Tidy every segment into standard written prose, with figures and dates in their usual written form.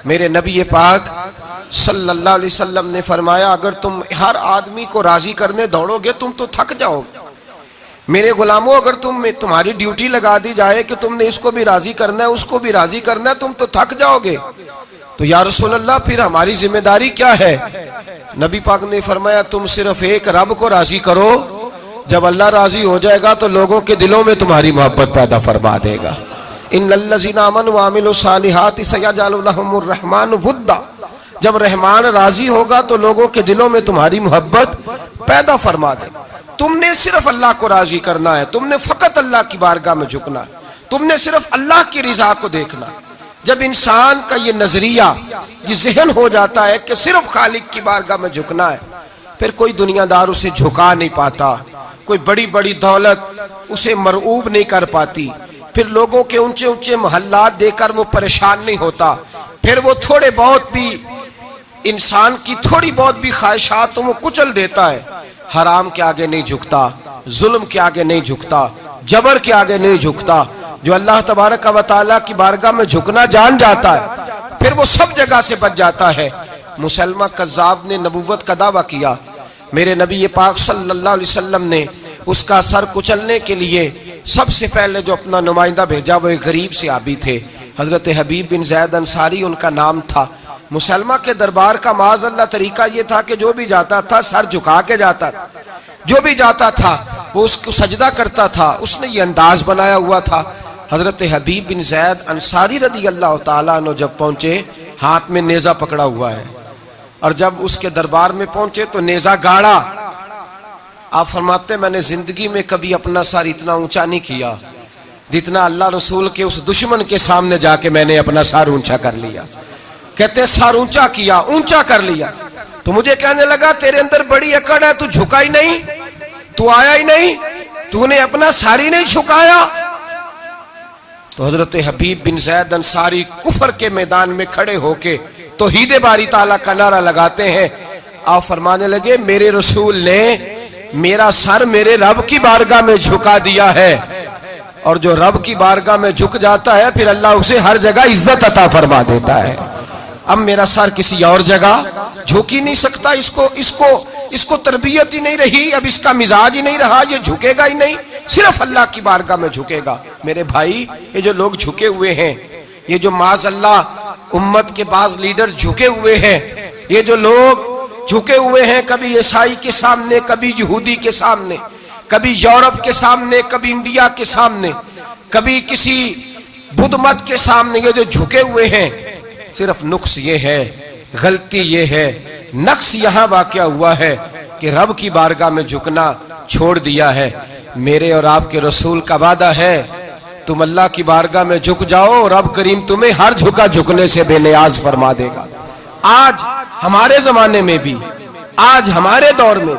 میرے نبی پاک صلی اللہ علیہ وسلم نے فرمایا اگر تم ہر آدمی کو راضی کرنے دوڑو گے تم تو تھک جاؤ گے. میرے غلاموں اگر تمہاری ڈیوٹی لگا دی جائے کہ تم نے اس کو بھی راضی کرنا ہے اس کو بھی راضی کرنا ہے تم تو تھک جاؤ گے. تو یا رسول اللہ پھر ہماری ذمہ داری کیا ہے؟ نبی پاک نے فرمایا تم صرف ایک رب کو راضی کرو. جب اللہ راضی ہو جائے گا تو لوگوں کے دلوں میں تمہاری محبت پیدا فرما دے گا. ان الذین آمنوا وعملوا الصالحات سیجعل لهم الرحمن ودا. جب رحمان راضی ہوگا تو لوگوں کے دلوں میں تمہاری محبت پیدا فرما دے گا. تم نے صرف اللہ کو راضی کرنا ہے, تم نے فقط اللہ کی بارگاہ میں جھکنا ہے, تم نے صرف اللہ کی رضا کو دیکھنا ہے. جب انسان کا یہ نظریہ یہ ذہن ہو جاتا ہے کہ صرف خالق کی بارگاہ میں جھکنا ہے, پھر کوئی دنیا دار اسے جھکا نہیں پاتا, کوئی بڑی بڑی دولت اسے مرعوب نہیں کر پاتی, پھر لوگوں کے اونچے اونچے محلات دے کر وہ پریشان نہیں ہوتا, پھر وہ تھوڑے بہت بھی انسان کی تھوڑی بہت بھی خواہشات وہ کچل دیتا ہے. حرام کے آگے نہیں جھکتا, ظلم کے آگے نہیں جھکتا, جبر کے آگے نہیں جھکتا. جو اللہ تبارک و تعالیٰ کی بارگاہ میں جھکنا جان جاتا ہے پھر وہ سب جگہ سے بچ جاتا ہے. مسلمہ کذاب نے نبوت کا دعویٰ کیا, میرے نبی پاک صلی اللہ علیہ وسلم نے اس کا سر کچلنے کے لیے سب سے پہلے جو اپنا نمائندہ بھیجا وہ ایک غریب صحابی تھے, حضرت حبیب بن زید انصاری ان کا نام تھا. مسلمہ کے دربار کا معاذ اللہ طریقہ یہ تھا کہ جو بھی جاتا تھا سر جھکا کے جاتا تھا, جو بھی جاتا تھا وہ اس کو سجدہ کرتا تھا. اس نے یہ انداز بنایا ہوا تھا. حضرت حبیب بن زید انصاری رضی اللہ تعالیٰ عنہ جب پہنچے ہاتھ میں نیزہ پکڑا ہوا ہے, اور جب اس کے دربار میں پہنچے تو نیزہ گاڑا. آپ فرماتے میں نے زندگی میں کبھی اپنا سر اتنا اونچا نہیں کیا جتنا اللہ رسول کے اس دشمن کے سامنے جا کے میں نے اپنا سر اونچا کر لیا. کہتے سر اونچا کیا, اونچا کر لیا. تو مجھے کہنے لگا تیرے اندر بڑی اکڑ ہے, تو جھکا ہی نہیں, تو آیا ہی نہیں, تو نے اپنا سر ہی نہیں جھکایا. تو حضرت حبیب بن زید انصاری کفر کے میدان میں کھڑے ہو کے توحید باری تعالیٰ کا نعرہ لگاتے ہیں. آپ فرمانے لگے میرے رسول نے میرا سر میرے رب کی بارگاہ میں جھکا دیا ہے, اور جو رب کی بارگاہ میں جھک جاتا ہے پھر اللہ اسے ہر جگہ عزت عطا فرما دیتا ہے. اب میرا سر کسی اور جگہ جھک ہی نہیں سکتا, اس کو تربیت ہی نہیں رہی, اب اس کا مزاج ہی نہیں رہا, یہ جھکے گا ہی نہیں, صرف اللہ کی بارگاہ میں جھکے گا. میرے بھائی یہ جو لوگ جھکے ہوئے ہیں, یہ جو معاذ اللہ امت کے بعض لیڈر جھکے ہوئے ہیں, یہ جو لوگ جھکے ہوئے ہیں کبھی عیسائی کے سامنے, کبھی یہودی کے سامنے, کبھی یورپ کے سامنے, کبھی انڈیا کے سامنے, کبھی کسی بدھ مت کے سامنے, یہ جو جھکے ہوئے ہیں صرف نقص یہ ہے, غلطی یہ ہے, نقص یہاں واقع ہوا ہے کہ رب کی بارگاہ میں جھکنا چھوڑ دیا ہے. میرے اور آپ کے رسول کا وعدہ ہے تم اللہ کی بارگاہ میں جھک جاؤ, رب کریم تمہیں ہر جھکا جھکنے سے بے نیاز فرما دے گا. آج ہمارے زمانے میں بھی, آج ہمارے دور میں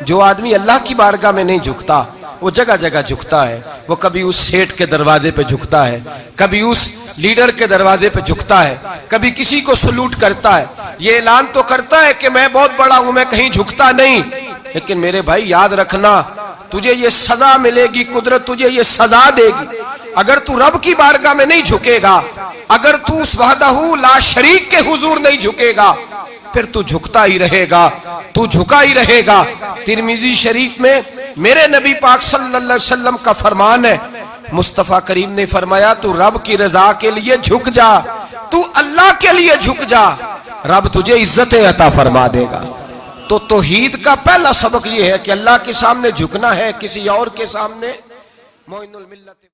جو آدمی اللہ کی بارگاہ میں نہیں جھکتا وہ جگہ جگہ جھکتا ہے. وہ کبھی اس سیٹ کے دروازے پہ جھکتا ہے, کبھی اس لیڈر کے دروازے پہ جھکتا ہے, کبھی کسی کو سلوٹ کرتا ہے. یہ اعلان تو کرتا ہے کہ میں بہت بڑا ہوں, میں کہیں جھکتا نہیں. لیکن میرے بھائی یاد رکھنا تجھے یہ سزا ملے گی, قدرت تجھے یہ سزا دے گی اگر تو رب کی بارگاہ میں نہیں جھکے گا, اگر تو اس وحدہ لا شریک کے حضور نہیں جھکے گا پھر تو جھکتا ہی رہے گا, تو جھکا ہی رہے گا. ترمذی شریف میں میرے نبی پاک صلی اللہ علیہ وسلم کا فرمان ہے, مصطفیٰ کریم نے فرمایا تو رب کی رضا کے لیے جھک جا, تو اللہ کے لیے جھک جا, رب تجھے عزت عطا فرما دے گا. تو توحید کا پہلا سبق یہ ہے کہ اللہ کے سامنے جھکنا ہے, کسی اور کے سامنے. معین الملت